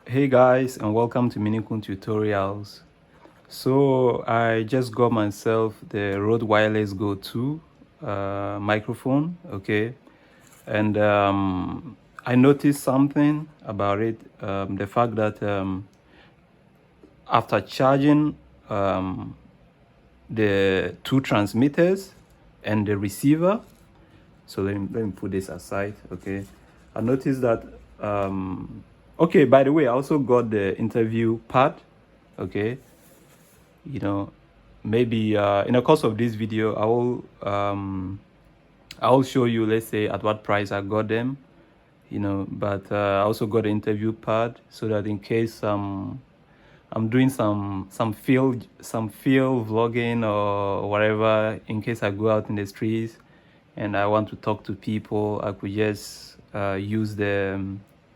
Hey guys, and welcome to Minikun Tutorials. So I just got myself the Rode Wireless Go 2 microphone, okay, and I noticed something about it. The fact that after charging the two transmitters and the receiver, so let me put this aside, okay. I noticed that okay, by the way, I also got the interview pad, okay. Maybe in the course of this video I will show you, let's say, at what price I got them, but I also got an interview pad so that in case I'm doing some field vlogging or whatever, in case I go out in the streets and I want to talk to people, I could just use the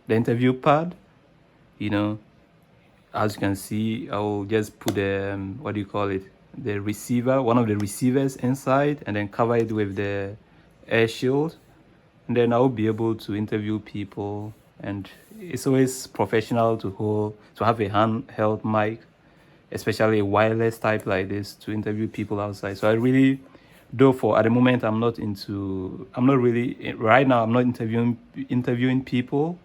interview pad. As you can see, I will just put the what do you call it, the receiver, one of the receivers inside, and then cover it with the air shield, and then I will be able to interview people. And it's always professional to have a handheld mic, especially a wireless type like this, to interview people outside. So I really, though for at the moment I'm not really right now, I'm not interviewing people,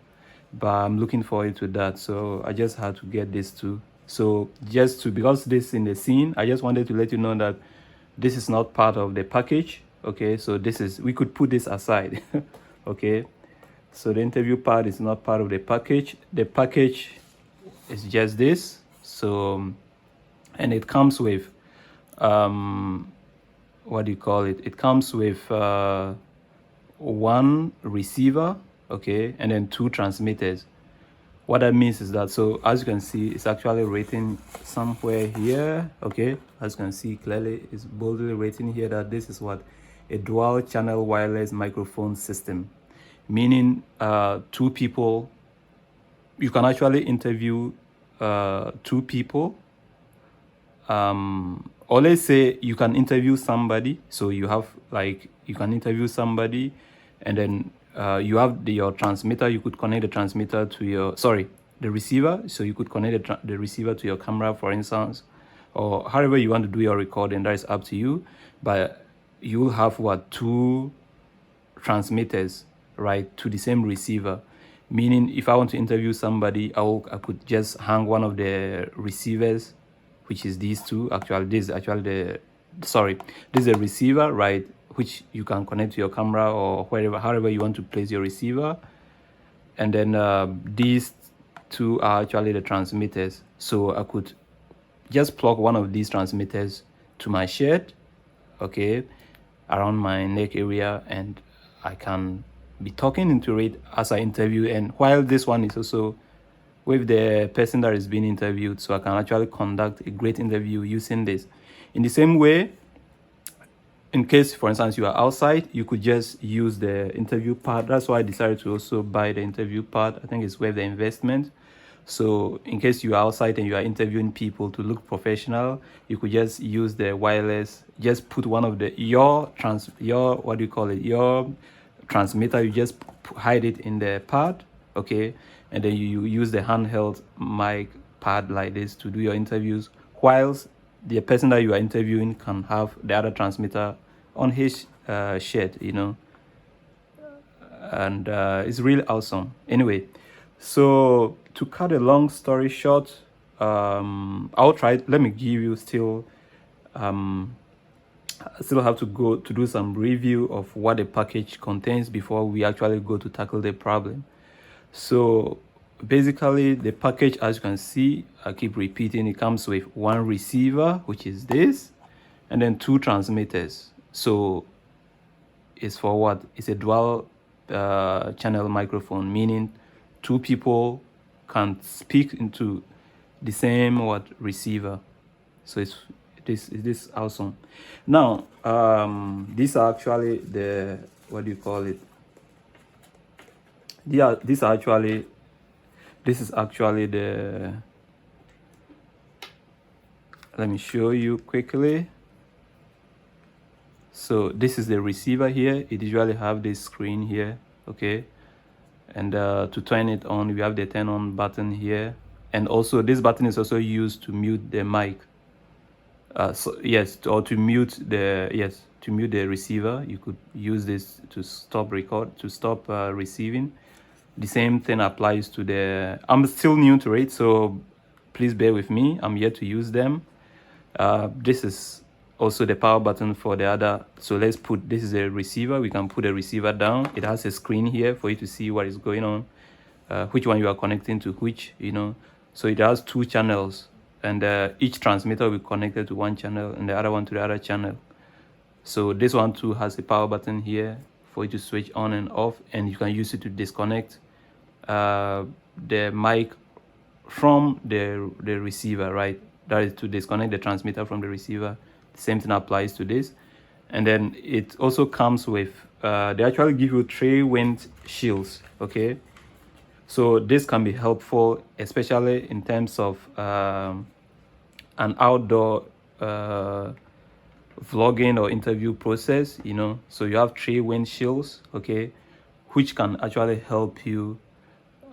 but I'm looking forward to that. So I just had to get this too. So because this in the scene, I just wanted to let you know that this is not part of the package. Okay, so we could put this aside. Okay, so the interview part is not part of the package. The package is just this. So, and it comes with what do you call it? It comes with one receiver, okay, and then two transmitters. What that means is that, so as you can see, it's actually written somewhere here, okay. As you can see clearly, it's boldly written here that this is what a dual channel wireless microphone system, meaning two people. You can actually interview two people, or let's say you can interview somebody. So you can interview somebody, and then you have your transmitter. You could connect the transmitter to the receiver. So you could connect the receiver to your camera, for instance, or however you want to do your recording. That is up to you. But you will have two transmitters, right, to the same receiver. Meaning, if I want to interview somebody, I could just hang one of the receivers, which is these two. Actually, this is actually this is a receiver, right, which you can connect to your camera or however you want to place your receiver. And then these two are actually the transmitters. So I could just plug one of these transmitters to my shirt, okay, around my neck area, and I can be talking into it as I interview. And while this one is also with the person that is being interviewed, so I can actually conduct a great interview using this. In the same way, in case, for instance, you are outside, you could just use the interview pad. That's why I decided to also buy the interview pad. I think it's worth the investment. So in case you are outside and you are interviewing people to look professional, you could just use the wireless, just put one of your what do you call it, your transmitter, you just hide it in the pad, okay, and then you use the handheld mic pad like this to do your interviews, whilst the person that you are interviewing can have the other transmitter on his shirt, and it's really awesome. Anyway, so to cut a long story short, I'll try. Let me give you I still have to go to do some review of what the package contains before we actually go to tackle the problem. So basically, the package, as you can see, I keep repeating, it comes with one receiver, which is this, and then two transmitters. So it's for what? It's a dual channel microphone, meaning two people can speak into the same receiver. So it is awesome. Now these are actually the, what do you call it, this is actually the, let me show you quickly. So this is the receiver here. It usually have this screen here, okay, And to turn it on, we have the turn on button here. And also this button is also used to mute the mic. So yes, to mute the receiver. You could use this to stop receiving. The same thing applies to the, I'm still new to it, so please bear with me. I'm yet to use them. This is also the power button for the other. So let's put, this is a receiver. We can put a receiver down. It has a screen here for you to see what is going on, which one you are connecting to which, so it has 2 channels, and each transmitter will be connected to one channel and the other one to the other channel. So this one too has a power button here for you to switch on and off, and you can use it to disconnect the mic from the receiver, right? That is to disconnect the transmitter from the receiver. The same thing applies to this. And then it also comes with they actually give you 3 wind shields. Okay, so this can be helpful, especially in terms of an outdoor vlogging or interview process, so you have 3 wind shields, okay, which can actually help you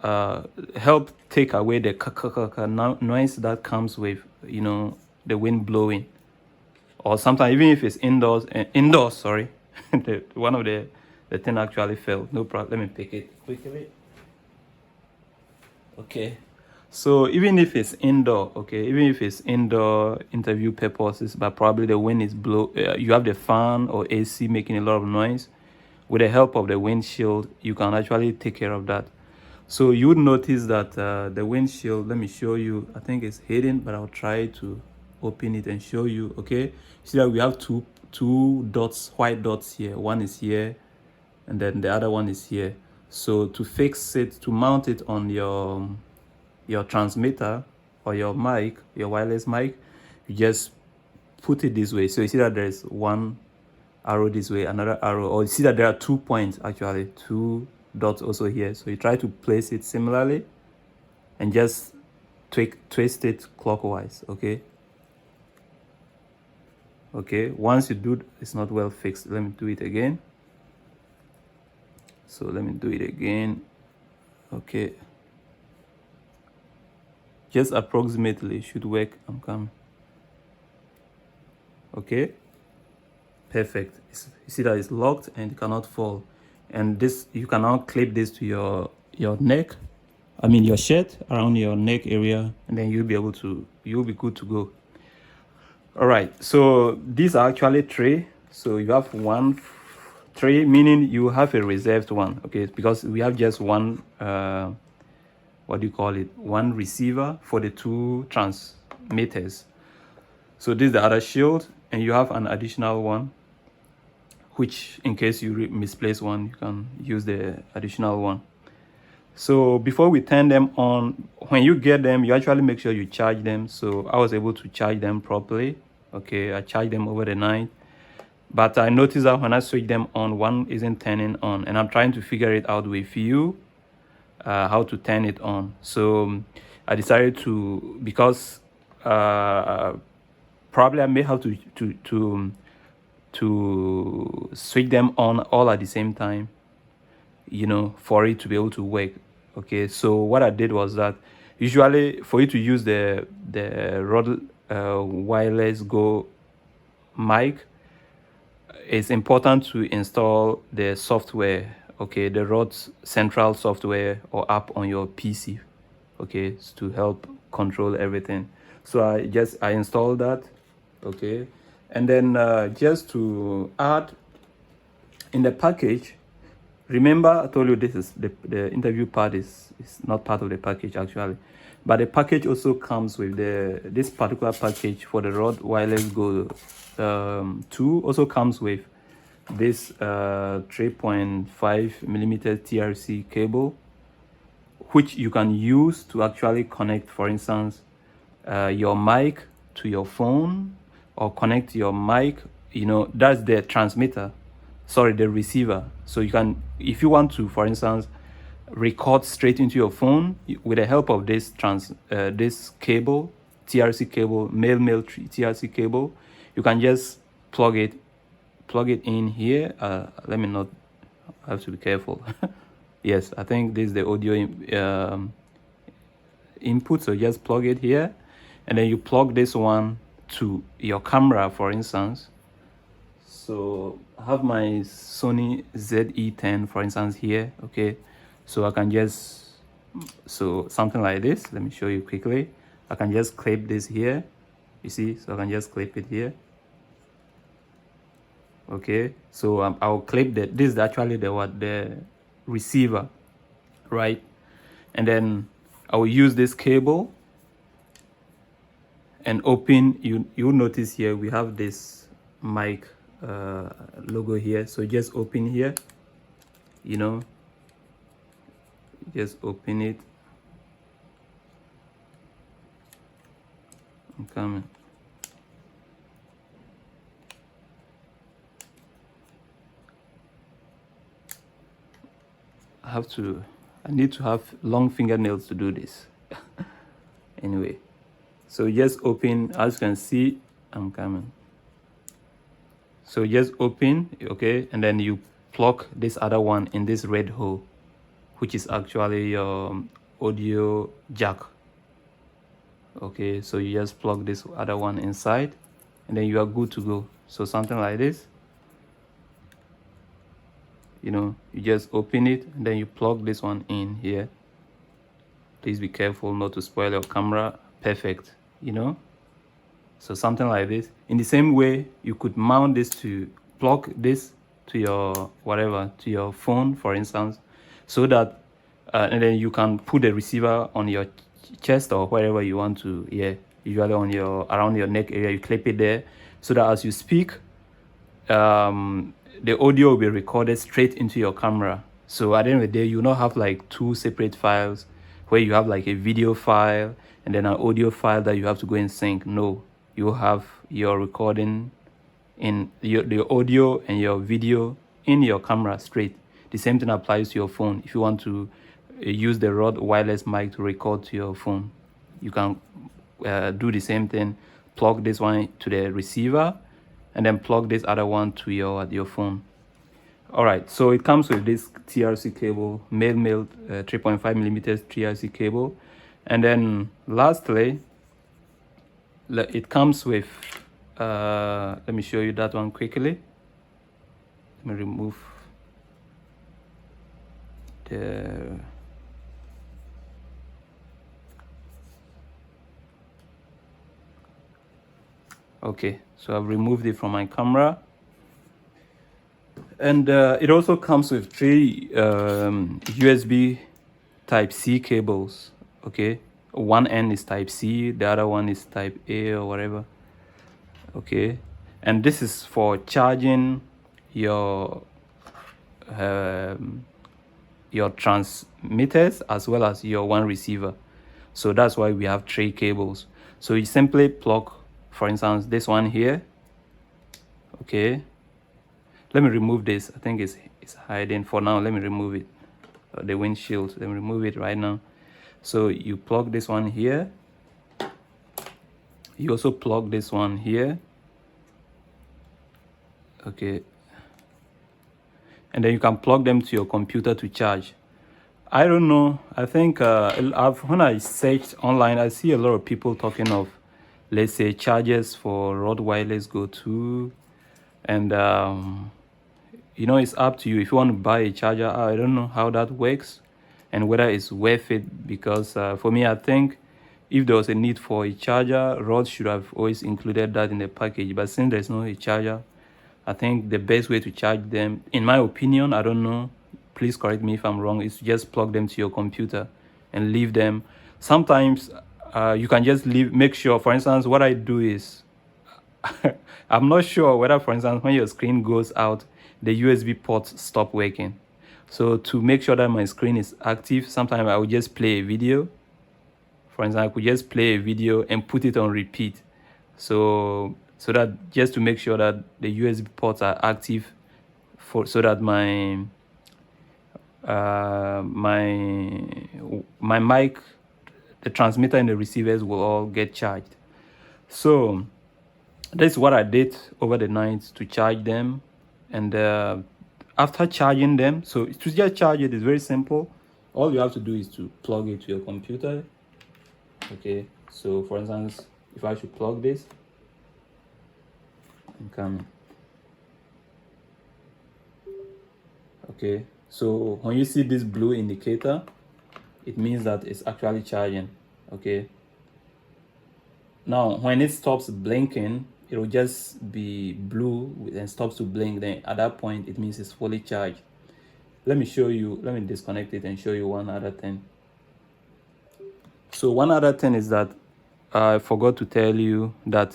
help take away the noise that comes with the wind blowing, or sometimes even if it's indoors, sorry. One of the thing actually fell. No problem, let me pick it quickly. Okay, so even if it's indoor, interview purposes, but probably the wind is you have the fan or AC making a lot of noise, with the help of the windshield you can actually take care of that. So you would notice that the windshield, let me show you, I think it's hidden, but I'll try to open it and show you. Okay, see that we have two dots, white dots here. One is here and then the other one is here. So to fix it, to mount it on your transmitter or your mic, your wireless mic, you just put it this way. So you see that there's one arrow this way, another arrow, or you see that there are 2 points, actually 2 dots also here. So you try to place it similarly and just twist it clockwise. Okay, once you do, it's not well fixed. Let me do it again. So let me do it again. Okay, just approximately should work. I'm coming. Okay, perfect. You see that it's locked and it cannot fall. And this, you can now clip this to your neck, your shirt, around your neck area, and then you'll be good to go. All right, so these are actually 3. So you have 3, meaning you have a reserved one. Okay, because we have just one one receiver for the 2 transmitters. So this is the other shield, and you have an additional one, which in case you misplace one, you can use the additional one. So before we turn them on, when you get them, you actually make sure you charge them. So I was able to charge them properly. Okay, I charged them over the night, but I noticed that when I switch them on, one isn't turning on, and I'm trying to figure it out with you how to turn it on. So I decided to, because probably I may have to switch them on all at the same time, for it to be able to work. Okay, so what I did was that usually for you to use the RØDE wireless Go mic, it's important to install the software, okay, the RØDE central software or app on your PC, okay, to help control everything. So I installed that, okay, and then just to add in the package, remember I told you this is the interview part is not part of the package actually, but the package also comes with this particular package for the RØDE wireless Go 2 also comes with this 3.5 millimeter TRC cable, which you can use to actually connect, for instance, your mic to your phone, or connect your mic, that's the transmitter, sorry, the receiver. So you can, if you want to, for instance, record straight into your phone with the help of this this cable, TRC cable, male TRC cable, you can just plug it in here. Let me not, I have to be careful. Yes, I think this is the audio input, so just plug it here, and then you plug this one to your camera, for instance. So I have my Sony ZE-10, for instance, here. Okay, so I can just, so something like this, let me show you quickly. I can just clip this here, you see, so I can just clip it here. Okay, so I'll clip that. This is actually the receiver, right? And then I will use this cable and open. You'll notice here we have this mic logo here, so just open here, you know, just open it. I'm coming. I need to have long fingernails to do this. Anyway, so just open. As you can see, I'm coming. So just open, okay, and then you plug this other one in this red hole, which is actually your audio jack. Okay, so you just plug this other one inside, and then you are good to go. So something like this, you know, you just open it, and then you plug this one in here. Please be careful not to spoil your camera. Perfect, you know. So something like this. In the same way, you could mount this to plug this to your whatever, to your phone, for instance, so that and then you can put the receiver on your chest or wherever you want to. Yeah, usually on your around your neck area, you clip it there, so that as you speak, the audio will be recorded straight into your camera. So at the end of the day, you not have like two separate files where you have like a video file and then an audio file that you have to go and sync. No, you have your recording in the audio and your video in your camera straight. The same thing applies to your phone. If you want to use the Rode wireless mic to record to your phone, you can do the same thing. Plug this one to the receiver and then plug this other one to your phone. All right, so it comes with this TRC cable, male 3.5 millimeters TRC cable, and then lastly it comes with let me show you that one quickly. Let me remove the okay, so I've removed it from my camera. And it also comes with 3 USB Type-C cables. Okay, one end is Type-C, the other one is Type-A or whatever. Okay, and this is for charging your transmitters as well as your one receiver. So that's why we have 3 cables. So you simply plug, for instance, this one here. Okay, let me remove this. I think it's hiding for now. Let me remove it, the windshield. Let me remove it right now. So you plug this one here. You also plug this one here. Okay, and then you can plug them to your computer to charge. I don't know, I think when I searched online, I see a lot of people talking of, let's say, chargers for Rode Wireless Go 2, and you know, it's up to you. If you want to buy a charger, I don't know how that works and whether it's worth it, because for me, I think if there was a need for a charger, Rode should have always included that in the package. But since there's no a charger, I think the best way to charge them, in my opinion, I don't know, please correct me if I'm wrong, is to just plug them to your computer and leave them. Sometimes you can just make sure, for instance, what I do is, I'm not sure whether, for instance, when your screen goes out, the USB ports stop working. So to make sure that my screen is active, sometimes I will just play a video. For instance, I could just play a video and put it on repeat. So that just to make sure that the USB ports are active, so that my mic, the transmitter and the receivers will all get charged. So this is what I did over the night to charge them, and after charging them, so to just charge it is very simple. All you have to do is to plug it to your computer. Okay, so for instance, if I should plug this, you can. Okay, so when you see this blue indicator, it means that it's actually charging. Okay, now when it stops blinking, it will just be blue and stops to blink. Then at that point it means it's fully charged. Let me show you, let me disconnect it and show you one other thing. So one other thing is that I forgot to tell you that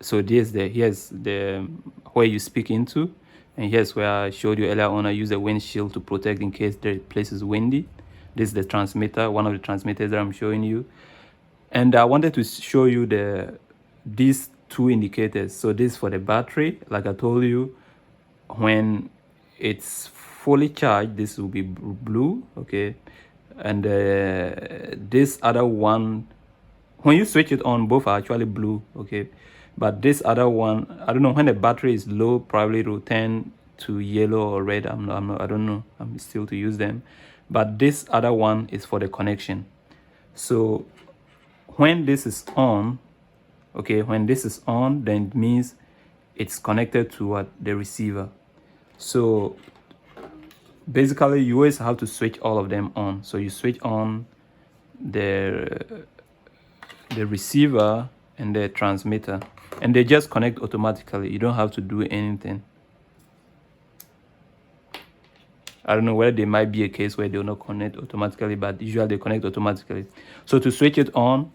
so here's the where you speak into, and here's where I showed you earlier on. I use a windshield to protect in case the place is windy. This is the transmitter, one of the transmitters that I'm showing you. And I wanted to show you these two indicators. So this for the battery, like I told you, when it's fully charged, this will be blue, okay? And this other one, when you switch it on, both are actually blue, okay? But this other one, I don't know, when the battery is low, probably it will turn to yellow or red. I don't know, I'm still to use them. But this other one is for the connection. So when this is on, okay, when this is on, then it means it's connected to what? The receiver. So basically you always have to switch all of them on. So you switch on the receiver and the transmitter, and they just connect automatically. You don't have to do anything. I don't know whether there might be a case where they will not connect automatically, but usually they connect automatically. So to switch it on,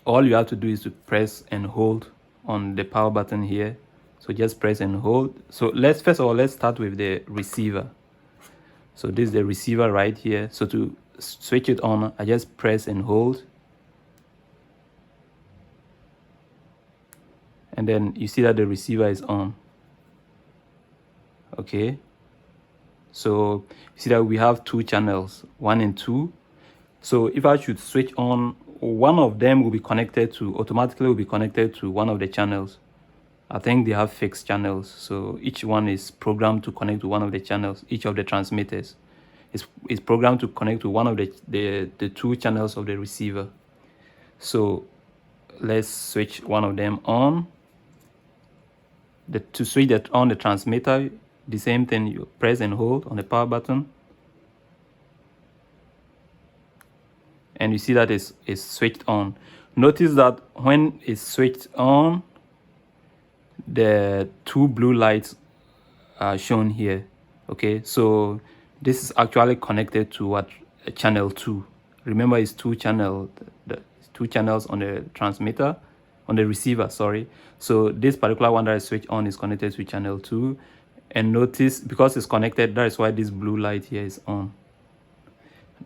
all you have to do is to press and hold on the power button here. So just press and hold. So first of all, let's start with the receiver. So this is the receiver right here. So to switch it on, I just press and hold. And then you see that the receiver is on. Okay. So you see that we have two channels, 1 and 2. So if I should switch on, one of them will be connected to, automatically will be connected to one of the channels. I think they have fixed channels. So each one is programmed to connect to one of the channels. Each of the transmitters is programmed to connect to one of the two channels of the receiver. So let's switch one of them on. To switch that on the transmitter, the same thing, you press and hold on the power button. And you see that it's switched on. Notice that when it's switched on, the two blue lights are shown here. Okay, so this is actually connected to what? Channel 2. Remember, it's two channels on the transmitter, on the receiver, sorry. So this particular one that I switched on is connected to channel 2. And notice, because it's connected, that is why this blue light here is on.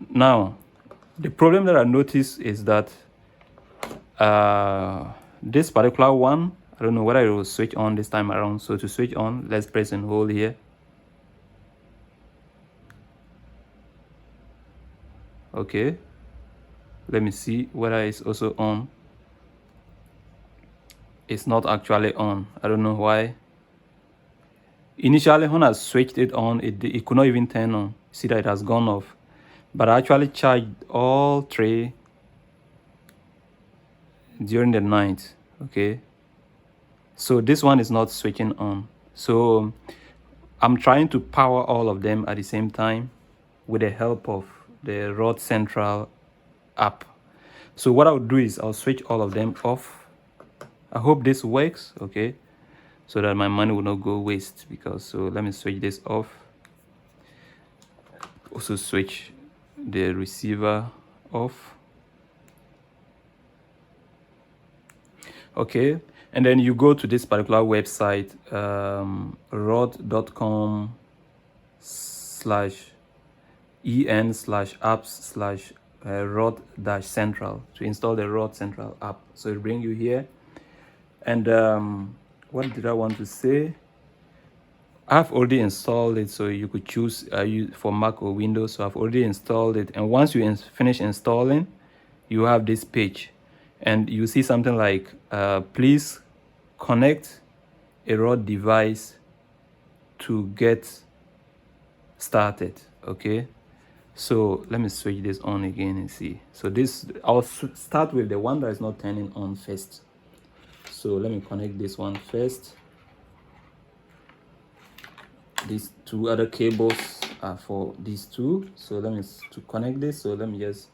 Now, the problem that I noticed is that this particular one, I don't know whether it will switch on this time around. So to switch on, let's press and hold here. Okay, let me see whether it's also on. It's not actually on. I don't know why. Initially, when I switched it on, it could not even turn on. See that it has gone off. But I actually charged all three during the night. Okay, so this one is not switching on. So I'm trying to power all of them at the same time with the help of the RØDE Central app. So what I'll do is I'll switch all of them off. I hope this works, okay, so that my money will not go waste. Because, so let me switch this off. Also switch the receiver off. Okay, and then you go to this particular website, rode.com/en/apps/RØDE-central to install the RØDE Central app. So it'll bring you here. And what did I want to say? I've already installed it, so you could choose for Mac or Windows. So I've already installed it, and once you finish installing, you have this page, and you see something like please connect a RØDE device to get started. Okay, so let me switch this on again and see. So this, I'll start with the one that is not turning on first. So let me connect this one first. These two other cables are for these two. So let me to connect this. So let me just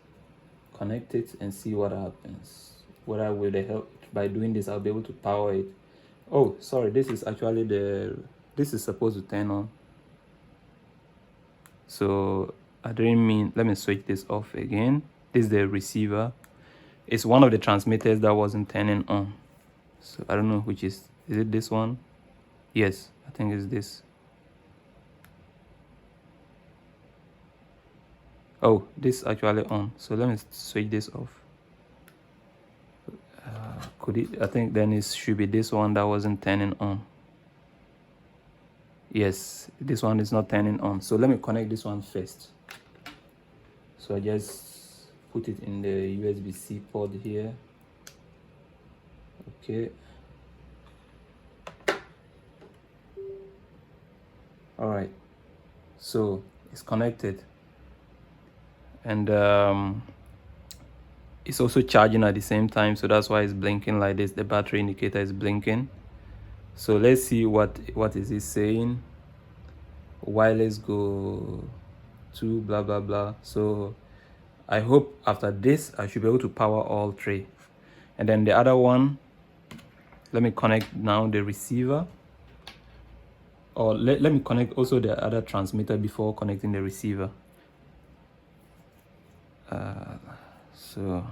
connect it and see what happens. Whether with the help by doing this, I'll be able to power it. Oh, sorry, this is actually this is supposed to turn on. So I didn't mean, let me switch this off again. This is the receiver. It's one of the transmitters that wasn't turning on. So I don't know which is it this one? Yes, I think it's this. Oh, this is actually on. So let me switch this off. Could it, I think then it should be this one that wasn't turning on. Yes, this one is not turning on. So let me connect this one first. So I just put it in the USB-C port here. Okay. All right. So it's connected. And it's also charging at the same time. So that's why it's blinking like this. The battery indicator is blinking. So let's see what is it saying. Wireless go to blah blah blah. So I hope after this I should be able to power all three. And then the other one, let me connect now the receiver, or let me connect also the other transmitter before connecting the receiver. So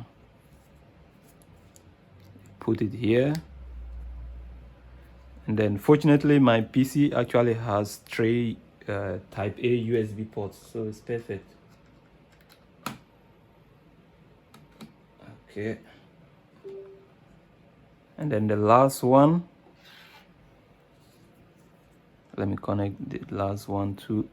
put it here. And then fortunately my PC actually has three type A USB ports, so it's perfect. Okay. And then the last one, let me connect the last one too.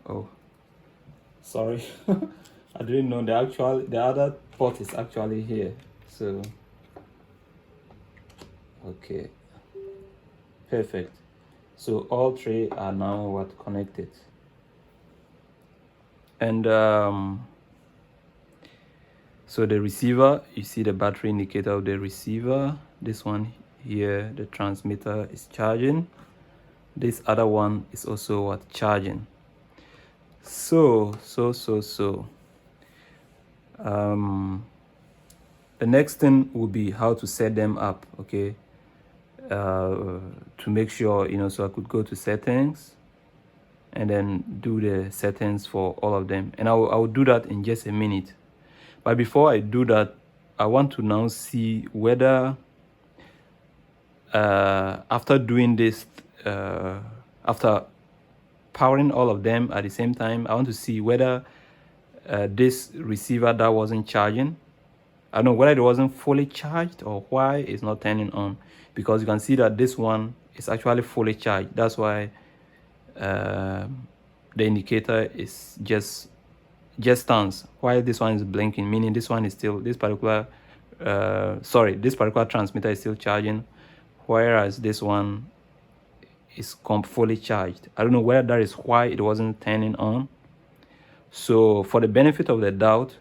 Oh, sorry. I didn't know the other port is actually here. So okay, perfect. So all three are now connected. And so the receiver, you see the battery indicator of the receiver. This one here, the transmitter is charging. This other one is also charging. So the next thing will be how to set them up. Okay, to make sure, you know, so I could go to settings and then do the settings for all of them, and I will do that in just a minute. But before I do that, I want to now see whether after doing this, after powering all of them at the same time, I want to see whether this receiver that wasn't charging, I don't know whether it wasn't fully charged or why it's not turning on, because you can see that this one is actually fully charged. That's why the indicator is just stands while this one is blinking, meaning this one is still, this particular transmitter is still charging, whereas this one is fully charged. I don't know whether that is why it wasn't turning on. So for the benefit of the doubt,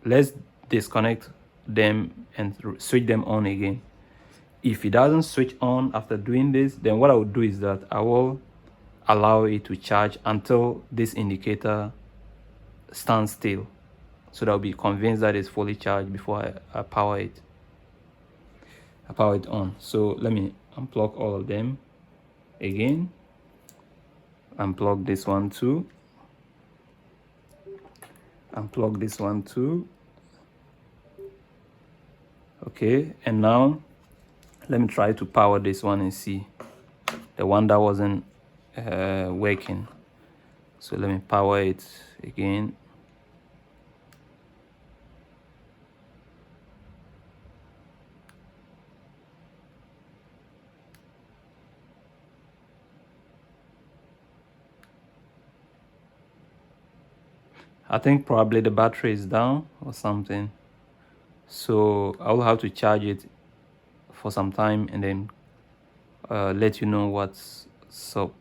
let's disconnect them and switch them on again. If it doesn't switch on after doing this, then what I will do is that I will allow it to charge until this indicator stands still, so that I'll be convinced that it's fully charged before I power it. I power it on. So let me unplug all of them again. Unplug this one too. Unplug this one too. Okay, and now let me try to power this one and see the one that wasn't working. So let me power it again. I think probably the battery is down or something. So I will have to charge it for some time and then let you know what's up.